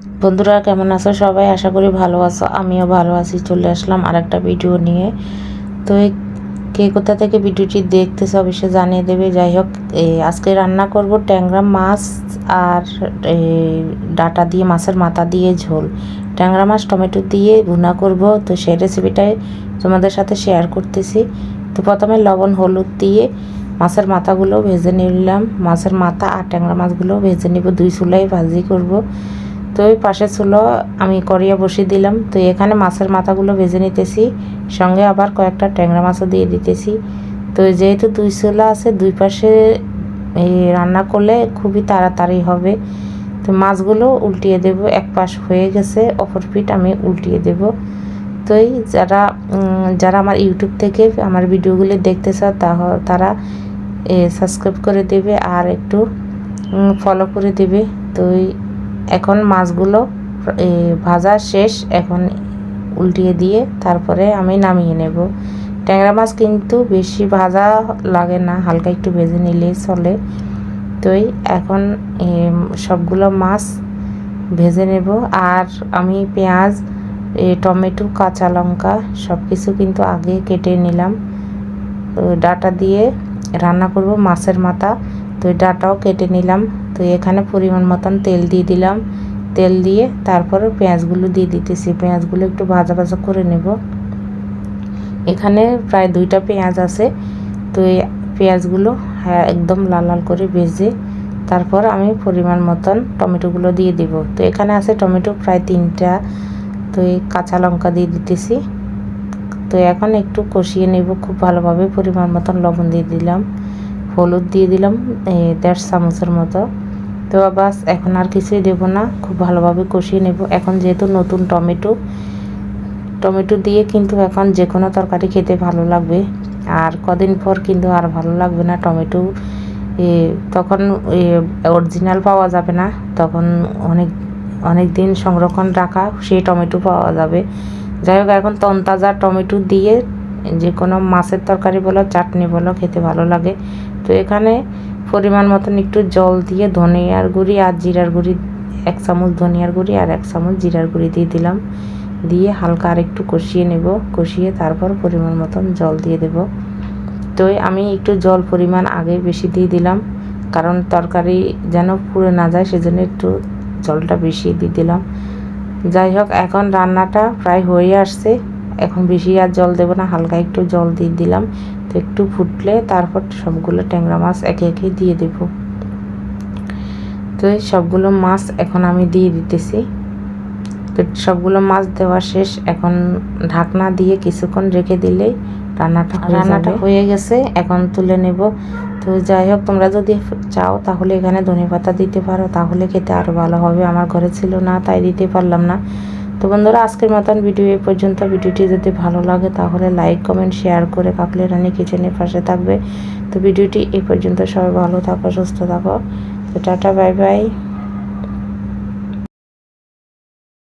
বন্ধুরা কেমন আছো সবাই? আশা করি ভালো আছো, আমিও ভালো আছি। চলে আসলাম আরেকটা ভিডিও নিয়ে। তো কে কোথা থেকে ভিডিওটি দেখতেছো অবশ্যই জানিয়ে দেবে। যাই হোক, আজকে রান্না করব ট্যাংরা মাছ আর ডাটা দিয়ে, মাছের মাথা দিয়ে ঝোল। ট্যাংরা মাছ টমেটো দিয়ে ভুনা করব। তো সেই রেসিপিটাই তোমাদের সাথে শেয়ার করতেছি। তো প্রথমে লবণ হলুদ দিয়ে মাছের মাথাগুলো ভেজে নিলাম। মাছের মাথা আর ট্যাংরা মাছগুলো ভেজে নিব, 2 চুলায় ভাজি করব। তো ওই পাশে চুলো আমি কড়িয়ে বসিয়ে দিলাম। তো এখানে মাছের মাথাগুলো ভেজে নিতেছি, সঙ্গে আবার কয়েকটা ট্যাংরা মাছও দিয়ে দিতেছি। তো যেহেতু 2 চুলা আছে, 2 পাশে রান্না করলে খুবই তাড়াতাড়ি হবে। তো মাছগুলো উল্টিয়ে দেব, এক পাশ হয়ে গেছে, অপর পিঠ আমি উল্টিয়ে দেব। তো যারা আমার ইউটিউব থেকে আমার ভিডিওগুলি দেখতেছ তারা সাবস্ক্রাইব করে দেবে আর একটু ফলো করে দেবে। তো এখন মাছগুলো ভাজা শেষ, এখন উল্টিয়ে দিয়ে তারপরে আমি নামিয়ে নেব। ট্যাংরা মাছ কিন্তু বেশি ভাজা লাগে না, হালকা একটু ভেজে নিলেই চলে। তো এখন সবগুলো মাছ ভেজে নেব। আর আমি পেঁয়াজ, টমেটো, কাঁচা লঙ্কা সব কিছু কিন্তু আগে কেটে নিলাম। তো ডাটা দিয়ে রান্না করব মাছের মাথা, তো ডাটাও কেটে নিলাম। তো এখানে পরিমাণ মতন তেল দিয়ে দিলাম। তেল দিয়ে তারপর পেঁয়াজগুলো দিয়ে দিতেছি। পেঁয়াজগুলো একটু ভাজা ভাজা করে নেব। এখানে প্রায় 2টা পেঁয়াজ আছে। তো এই পেঁয়াজগুলো একদম লাল লাল করে ভেজে তারপর আমি পরিমাণ মতন টমেটোগুলো দিয়ে দিব। তো এখানে আছে টমেটো প্রায় 3টা। তো এই কাঁচা লঙ্কা দিয়ে দিতেছি। তো এখন একটু কষিয়ে নেব খুব ভালোভাবে। পরিমাণ মতন লবণ দিয়ে দিলাম, হলুদ দিয়ে দিলাম 1.5 চামচের মতো। তো বাস, এখন আর কিছুই দেব না, খুব ভালোভাবে কষিয়ে নেব। এখন যেহেতু নতুন টমেটো দিয়ে কিন্তু এখন যে কোনো তরকারি খেতে ভালো লাগবে। আর কদিন পর কিন্তু আর ভালো লাগবে না টমেটো, তখন অরিজিনাল পাওয়া যাবে না। তখন অনেক দিন সংরক্ষণ রাখা সেই টমেটো পাওয়া যাবে। যাই হোক, এখন তরতাজা টমেটো দিয়ে যে কোনো মাছের তরকারি বলো, চাটনি বলো, খেতে ভালো লাগে। তো এখানে পরিমাণ মতন একটু জল দিয়ে ধনিয়ার গুঁড়ি আর জিরার গুঁড়ি, 1 চামচ ধনিয়ার গুঁড়ি আর 1 চামচ জিরার গুঁড়ি দিয়ে দিলাম। দিয়ে হালকা আর একটু কষিয়ে নেব। কষিয়ে তারপর পরিমাণ মতন জল দিয়ে দেব। তো আমি একটু জল পরিমাণ আগে বেশি দিয়ে দিলাম, কারণ তরকারি যেন পুড়ে না যায়, সেজন্য একটু জলটা বেশি দিয়ে দিলাম। যাই হোক, এখন রান্নাটা প্রায় হয়ে আসছে। এখন বেশি আর জল দেব না, হালকা একটু জল দিয়ে দিলাম। তো একটু ফুটলে তারপর সবগুলো ট্যাংরা মাছ একে একে দিয়ে দেব। তো সবগুলো মাছ এখন আমি দিয়ে দিতেছি। তো সবগুলো মাছ দেওয়া শেষ। এখন ঢাকনা দিয়ে কিছুক্ষণ রেখে দিলেই রান্নাটা হয়ে গেছে। এখন তুলে নেব। তো যাই হোক, তোমরা যদি চাও তাহলে এখানে ধনেপাতা দিতে পারো, তাহলে খেতে আরও ভালো হবে। আমার ঘরে ছিল না, তাই দিতে পারলাম না। তো বন্ধুরা, আজকের মতন ভিডিও এই পর্যন্ত। ভিডিওটি যদি ভালো লাগে তাহলে লাইক, কমেন্ট, শেয়ার করে কাকলি রানী কিচেনের পাশে থাকবে। তো ভিডিওটি এই পর্যন্ত। সবাই ভালো থাকো, সুস্থ থাকো। তো টাটা, বাই বাই।